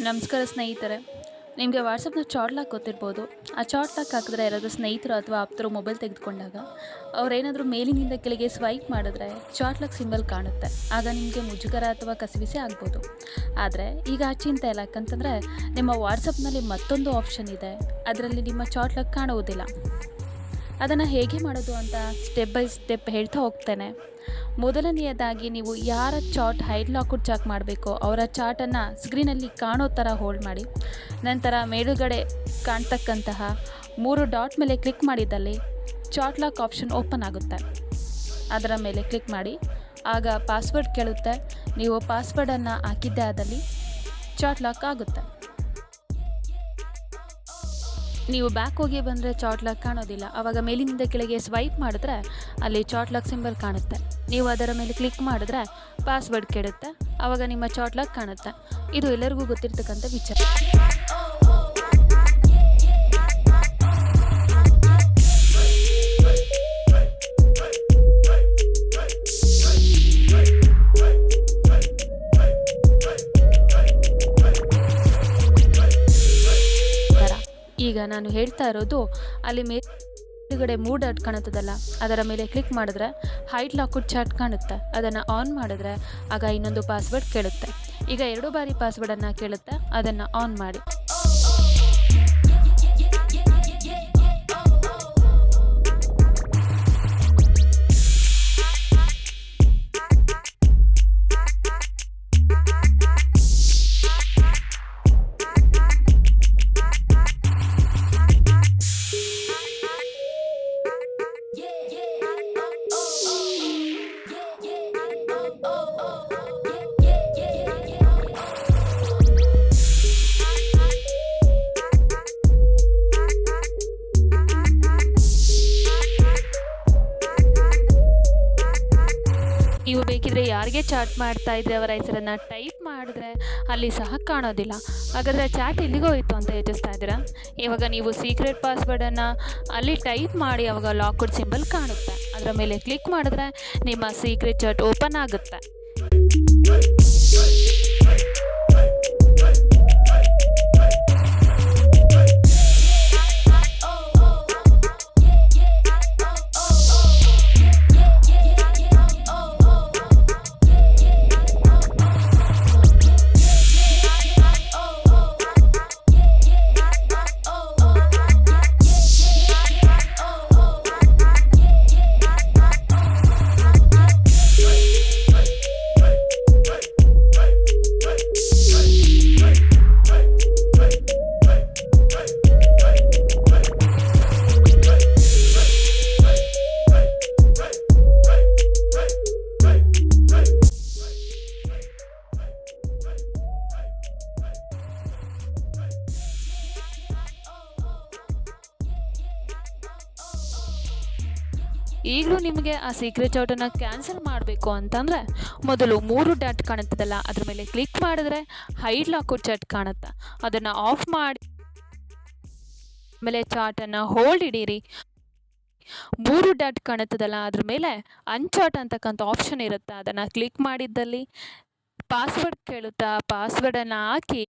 ನಮಸ್ಕಾರ ಸ್ನೇಹಿತರೆ. ನಿಮಗೆ ವಾಟ್ಸಪ್‌ನ ಚಾಟ್ ಲಾಕ್ ಗೊತ್ತಿರ್ಬೋದು. ಆ ಚಾಟ್ ಲಾಕ್ ಹಾಕಿದ್ರೆ ಯಾರಾದರೂ ಸ್ನೇಹಿತರು ಅಥವಾ ಆಪ್ತರು ಮೊಬೈಲ್ ತೆಗೆದುಕೊಂಡಾಗ ಅವರೇನಾದರೂ ಮೇಲಿನಿಂದ ಕೆಳಗೆ ಸ್ವೈಪ್ ಮಾಡಿದ್ರೆ ಚಾಟ್ ಲಾಕ್ ಸಿಂಬಲ್ ಕಾಣುತ್ತೆ. ಆಗ ನಿಮಗೆ ಮುಜುಗರ ಅಥವಾ ಕಸಿವಿಸಿ ಆಗ್ಬೋದು. ಆದರೆ ಈಗ ಆ ಚಿಂತೆ ಇಲ್ಲ, ಯಾಕಂತಂದರೆ ನಿಮ್ಮ ವಾಟ್ಸಪ್‌ನಲ್ಲಿ ಮತ್ತೊಂದು ಆಪ್ಷನ್ ಇದೆ. ಅದರಲ್ಲಿ ನಿಮ್ಮ ಚಾಟ್ ಲಾಕ್ ಕಾಣುವುದಿಲ್ಲ. ಅದನ್ನು ಹೇಗೆ ಮಾಡೋದು ಅಂತ ಸ್ಟೆಪ್ ಬೈ ಸ್ಟೆಪ್ ಹೇಳ್ತಾ ಹೋಗ್ತೇನೆ. ಮೊದಲನೆಯದಾಗಿ ನೀವು ಯಾರ ಚಾಟ್ ಹೈಡ್ ಲಾಕ್ಔಟ್ ಚಾಕ್ ಮಾಡಬೇಕೋ ಅವರ ಚಾಟನ್ನು ಸ್ಕ್ರೀನಲ್ಲಿ ಕಾಣೋ ಥರ ಹೋಲ್ಡ್ ಮಾಡಿ. ನಂತರ ಮೇಲುಗಡೆ ಕಾಣ್ತಕ್ಕಂತಹ 3 ಡಾಟ್ ಮೇಲೆ ಕ್ಲಿಕ್ ಮಾಡಿದಲ್ಲಿ ಚಾಟ್ ಲಾಕ್ ಆಪ್ಷನ್ ಓಪನ್ ಆಗುತ್ತೆ. ಅದರ ಮೇಲೆ ಕ್ಲಿಕ್ ಮಾಡಿ. ಆಗ ಪಾಸ್ವರ್ಡ್ ಕೇಳುತ್ತೆ. ನೀವು ಪಾಸ್ವರ್ಡನ್ನು ಹಾಕಿದ್ದೇ ಆದಲ್ಲಿ ಚಾಟ್ ಲಾಕ್ ಆಗುತ್ತೆ. ನೀವು ಬ್ಯಾಕ್ ಹೋಗಿ ಬಂದರೆ ಚಾಟ್ ಲಾಕ್ ಕಾಣೋದಿಲ್ಲ. ಆವಾಗ ಮೇಲಿನಿಂದ ಕೆಳಗೆ ಸ್ವೈಪ್ ಮಾಡಿದ್ರೆ ಅಲ್ಲಿ ಚಾಟ್ ಲಾಕ್ ಸಿಂಬಲ್ ಕಾಣುತ್ತೆ. ನೀವು ಅದರ ಮೇಲೆ ಕ್ಲಿಕ್ ಮಾಡಿದ್ರೆ ಪಾಸ್ವರ್ಡ್ ಕೇಳುತ್ತೆ. ಆವಾಗ ನಿಮ್ಮ ಚಾಟ್ ಲಾಕ್ ಕಾಣುತ್ತೆ. ಇದು ಎಲ್ಲರಿಗೂ ಗೊತ್ತಿರ್ತಕ್ಕಂಥ ವಿಚಾರ. ಈಗ ನಾನು ಹೇಳ್ತಾ ಇರೋದು, ಅಲ್ಲಿ ಮೇಲ್ಗಡೆ 3 ಡಾಟ್ ಕಾಣುತ್ತದಲ್ಲ, ಅದರ ಮೇಲೆ ಕ್ಲಿಕ್ ಮಾಡಿದ್ರೆ ಹೈಡ್ ಲಾಕ್ಔಟ್ ಚಾಟ್ ಕಾಣುತ್ತೆ. ಅದನ್ನು ಆನ್ ಮಾಡಿದ್ರೆ ಆಗ ಇನ್ನೊಂದು ಪಾಸ್ವರ್ಡ್ ಕೇಳುತ್ತೆ. ಈಗ 2 ಬಾರಿ ಪಾಸ್ವರ್ಡನ್ನು ಕೇಳುತ್ತೆ. ಅದನ್ನು ಆನ್ ಮಾಡಿ. ನೀವು ಬೇಕಿದ್ರೆ ಯಾರಿಗೆ ಚಾಟ್ ಮಾಡ್ತಾ ಇದ್ರೆ ಅವರ ಹೆಸರನ್ನು ಟೈಪ್ ಮಾಡಿದ್ರೆ ಅಲ್ಲಿ ಸಹ ಕಾಣೋದಿಲ್ಲ. ಹಾಗಾದರೆ ಚಾಟ್ ಎಲ್ಲಿಗೋಯಿತು ಅಂತ ಯೋಚಿಸ್ತಾ ಇದ್ದೀರಾ? ಇವಾಗ ನೀವು ಸೀಕ್ರೆಟ್ ಪಾಸ್ವರ್ಡನ್ನು ಅಲ್ಲಿ ಟೈಪ್ ಮಾಡಿ ಅವಾಗ ಲಾಕ್ಔಟ್ ಸಿಂಬಲ್ ಕಾಣುತ್ತೆ. ಅದರ ಮೇಲೆ ಕ್ಲಿಕ್ ಮಾಡಿದ್ರೆ ನಿಮ್ಮ ಸೀಕ್ರೆಟ್ ಚಾಟ್ ಓಪನ್ ಆಗುತ್ತೆ. ಈಗಲೂ ನಿಮಗೆ ಆ ಸೀಕ್ರೆಟ್ ಚಾಟನ್ನು ಕ್ಯಾನ್ಸಲ್ ಮಾಡಬೇಕು ಅಂತಂದರೆ ಮೊದಲು 3 ಡಾಟ್ ಕಾಣುತ್ತದಲ್ಲ, ಅದ್ರ ಮೇಲೆ ಕ್ಲಿಕ್ ಮಾಡಿದ್ರೆ ಹೈಡ್ ಲಾಕ್ಔಟ್ ಚಾಟ್ ಕಾಣುತ್ತೆ. ಅದನ್ನು ಆಫ್ ಮಾಡಿ ಆಮೇಲೆ ಚಾಟನ್ನು ಹೋಲ್ಡ್ ಇಡೀರಿ. 3 ಡಾಟ್ ಕಾಣುತ್ತದಲ್ಲ, ಅದ್ರ ಮೇಲೆ ಅನ್ಚಾಟ್ ಅಂತಕ್ಕಂಥ ಆಪ್ಷನ್ ಇರುತ್ತೆ. ಅದನ್ನು ಕ್ಲಿಕ್ ಮಾಡಿದ್ದಲ್ಲಿ ಪಾಸ್ವರ್ಡ್ ಕೇಳುತ್ತಾ ಪಾಸ್ವರ್ಡನ್ನು ಹಾಕಿ